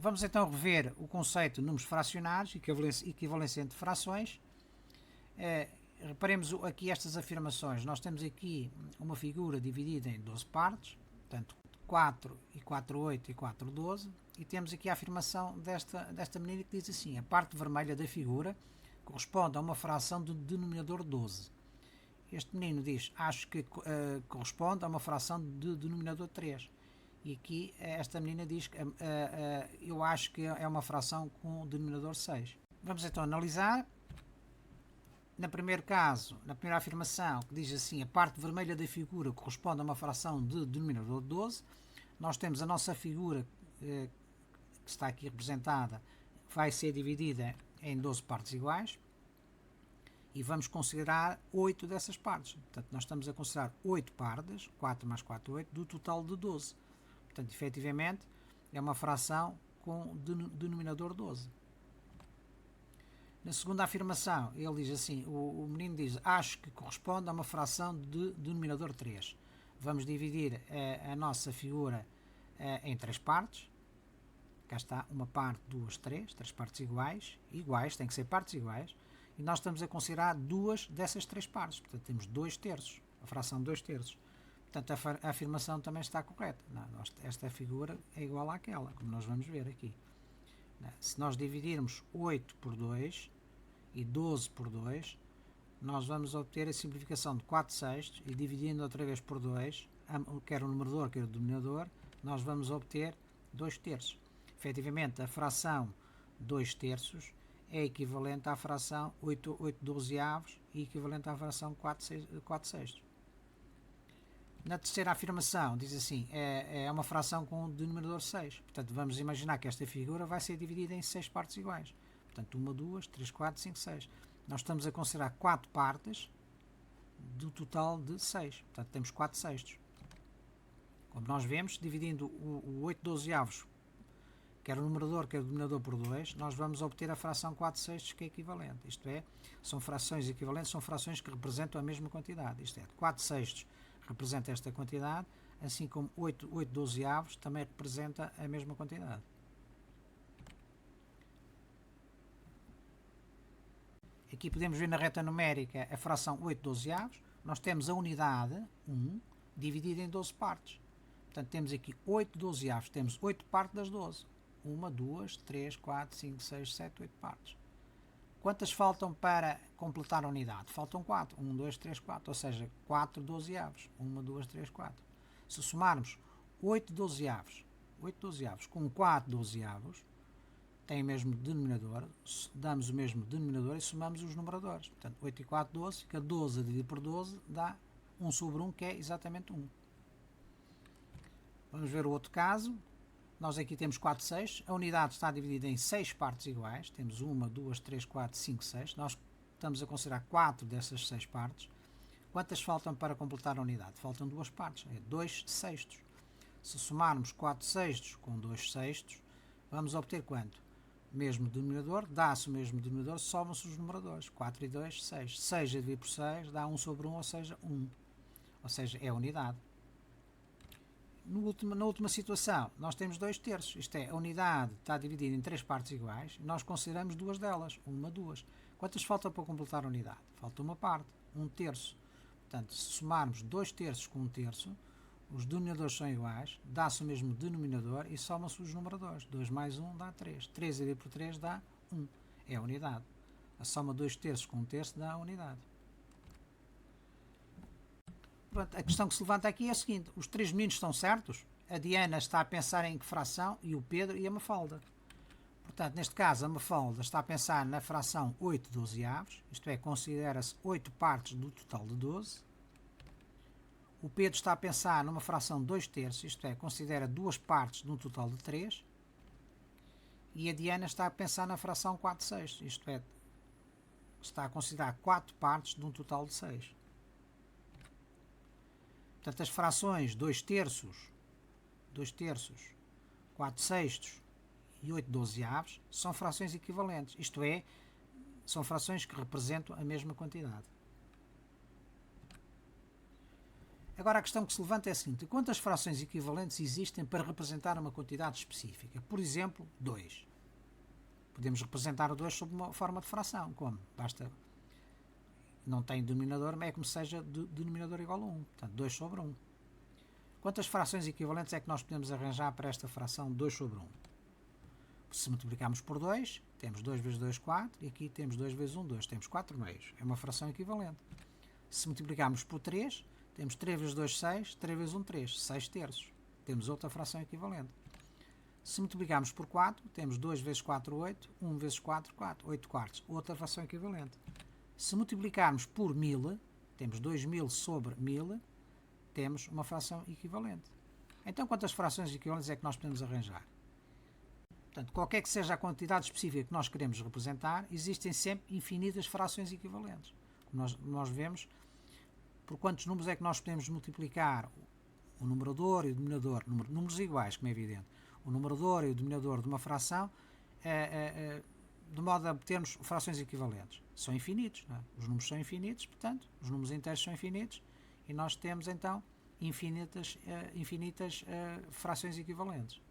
Vamos então rever o conceito de números fracionários, equivalência entre frações. Reparemos aqui estas afirmações. Nós temos aqui uma figura dividida em 12 partes, portanto 4 e 4, 8 e 4, 12, e temos aqui a afirmação desta menina que diz assim: a parte vermelha da figura corresponde a uma fração do denominador 12. Este menino diz: acho que corresponde a uma fração de denominador 3. E aqui esta menina diz que eu acho que é uma fração com denominador 6. Vamos então analisar. No primeiro caso, na primeira afirmação, que diz assim: a parte vermelha da figura corresponde a uma fração de denominador 12. Nós temos a nossa figura, que está aqui representada, vai ser dividida em 12 partes iguais. E vamos considerar 8 dessas partes. Portanto, nós estamos a considerar 8 partes, 4 mais 4, 8, do total de 12. Portanto, efetivamente, é uma fração com denominador 12. Na segunda afirmação, ele diz assim, o menino diz: acho que corresponde a uma fração de denominador 3. Vamos dividir a nossa figura em 3 partes. Cá está, uma parte, 2, 3 partes iguais, tem que ser partes iguais, e nós estamos a considerar 2 dessas 3 partes, portanto temos 2 terços, a fração 2 terços. Portanto, a afirmação também está correta. Esta figura é igual àquela, como nós vamos ver aqui. Se nós dividirmos 8 por 2 e 12 por 2, nós vamos obter a simplificação de 4 sextos, e dividindo outra vez por 2, quer o numerador, quer o denominador, nós vamos obter 2 terços. Efetivamente, a fração 2 terços é equivalente à fração 8 dozeavos e equivalente à fração 4 sextos. Na terceira afirmação, diz assim, é uma fração com o denominador 6. Portanto, vamos imaginar que esta figura vai ser dividida em 6 partes iguais. Portanto, 1, 2, 3, 4, 5, 6. Nós estamos a considerar 4 partes do total de 6. Portanto, temos 4 sextos. Como nós vemos, dividindo o 8 dozeavos, quer o numerador, quer o denominador, por 2, nós vamos obter a fração 4 sextos, que é equivalente. Isto é, são frações equivalentes, são frações que representam a mesma quantidade. Isto é, 4 sextos representa esta quantidade, assim como 8 dozeavos também representa a mesma quantidade. Aqui podemos ver na reta numérica a fração 8 dozeavos. Nós temos a unidade 1 dividida em 12 partes. Portanto, temos aqui 8 dozeavos, temos 8 partes das 12. 1, 2, 3, 4, 5, 6, 7, 8 partes. Quantas faltam para completar a unidade? Faltam 4. 1, 2, 3, 4. Ou seja, 4 dozeavos. 1, 2, 3, 4. Se somarmos 8 dozeavos com 4 dozeavos, tem o mesmo denominador, damos o mesmo denominador e somamos os numeradores. Portanto, 8 e 4, 12. Fica 12 dividido por 12 dá 1 sobre 1, que é exatamente 1. Vamos ver o outro caso. Nós aqui temos 4 sextos, a unidade está dividida em 6 partes iguais, temos 1, 2, 3, 4, 5, 6, nós estamos a considerar 4 dessas 6 partes. Quantas faltam para completar a unidade? Faltam 2 partes, é 2 sextos. Se somarmos 4 sextos com 2 sextos, vamos obter quanto? Mesmo denominador, dá-se o mesmo denominador, somam-se os numeradores, 4 e 2, 6. 6 dividido por 6 dá 1 sobre 1, ou seja, 1. Ou seja, é a unidade. Na última situação, nós temos 2 terços, isto é, a unidade está dividida em 3 partes iguais, e nós consideramos 2 delas, 1, 2. Quantas faltam para completar a unidade? Falta uma parte, 1 terço. Portanto, se somarmos 2 terços com 1 terço, os denominadores são iguais, dá-se o mesmo denominador e somam-se os numeradores. 2 mais 1 dá 3. 3 dividido por 3 dá 1. É a unidade. A soma 2 terços com 1 terço dá a unidade. Pronto, a questão que se levanta aqui é a seguinte: os 3 meninos estão certos? A Diana está a pensar em que fração, e o Pedro e a Mafalda. Portanto, neste caso, a Mafalda está a pensar na fração 8 dozeavos, isto é, considera-se 8 partes do total de 12. O Pedro está a pensar numa fração 2 terços, isto é, considera 2 partes de um total de 3. E a Diana está a pensar na fração 4 sextos, isto é, está a considerar 4 partes de um total de 6. Portanto, as frações 2 terços, 4 sextos e 8 dozeavos são frações equivalentes, isto é, são frações que representam a mesma quantidade. Agora a questão que se levanta é a seguinte: quantas frações equivalentes existem para representar uma quantidade específica? Por exemplo, 2. Podemos representar o 2 sob uma forma de fração. Como? Basta. Não tem denominador, mas é como seja denominador igual a 1. Portanto, 2 sobre 1. Quantas frações equivalentes é que nós podemos arranjar para esta fração 2 sobre 1? Se multiplicarmos por 2, temos 2 vezes 2, 4. E aqui temos 2 vezes 1, 2. Temos 4 meios. É uma fração equivalente. Se multiplicarmos por 3, temos 3 vezes 2, 6. 3 vezes 1, 3. 6 terços. Temos outra fração equivalente. Se multiplicarmos por 4, temos 2 vezes 4, 8. 1 vezes 4, 4. 8 quartos. Outra fração equivalente. Se multiplicarmos por 1000, temos 2000 sobre 1000, temos uma fração equivalente. Então, quantas frações equivalentes é que nós podemos arranjar? Portanto, qualquer que seja a quantidade específica que nós queremos representar, existem sempre infinitas frações equivalentes. Nós vemos por quantos números é que nós podemos multiplicar o numerador e o denominador, números iguais, como é evidente, o numerador e o denominador de uma fração, de modo a obtermos frações equivalentes. São infinitos, não é? Os números são infinitos, portanto, os números inteiros são infinitos, e nós temos então infinitas frações equivalentes.